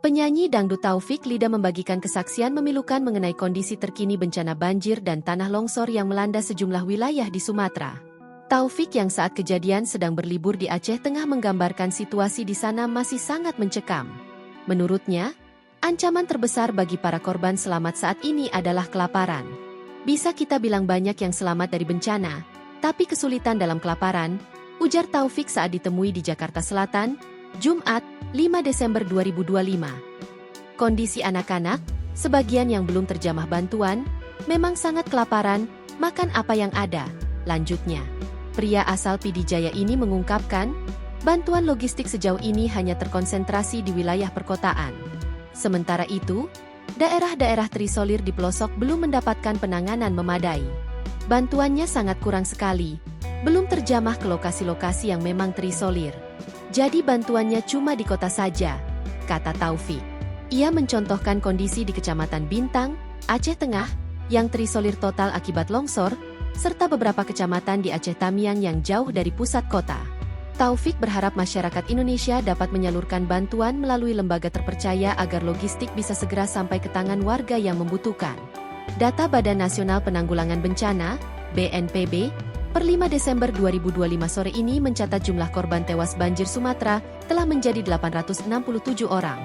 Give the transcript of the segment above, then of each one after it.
Penyanyi dangdut Taufik Lida membagikan kesaksian memilukan mengenai kondisi terkini bencana banjir dan tanah longsor yang melanda sejumlah wilayah di Sumatera. Taufik yang saat kejadian sedang berlibur di Aceh Tengah menggambarkan situasi di sana masih sangat mencekam. Menurutnya, ancaman terbesar bagi para korban selamat saat ini adalah kelaparan. Bisa kita bilang banyak yang selamat dari bencana, tapi kesulitan dalam kelaparan, ujar Taufik saat ditemui di Jakarta Selatan, Jumat, 5 Desember 2025. Kondisi anak-anak, sebagian yang belum terjamah bantuan, memang sangat kelaparan, makan apa yang ada, lanjutnya. Pria asal Pidijaya ini mengungkapkan, bantuan logistik sejauh ini hanya terkonsentrasi di wilayah perkotaan. Sementara itu, daerah-daerah terisolir di pelosok belum mendapatkan penanganan memadai. Bantuannya sangat kurang sekali, belum terjamah ke lokasi-lokasi yang memang terisolir. Jadi bantuannya cuma di kota saja, kata Taufik. Ia mencontohkan kondisi di Kecamatan Bintang, Aceh Tengah, yang terisolir total akibat longsor, serta beberapa kecamatan di Aceh Tamiang yang jauh dari pusat kota. Taufik berharap masyarakat Indonesia dapat menyalurkan bantuan melalui lembaga terpercaya agar logistik bisa segera sampai ke tangan warga yang membutuhkan. Data Badan Nasional Penanggulangan Bencana, BNPB, per 5 Desember 2025 sore ini mencatat jumlah korban tewas banjir Sumatera telah menjadi 867 orang.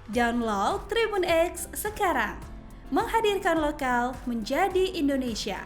Download Tribun X sekarang, menghadirkan lokal menjadi Indonesia.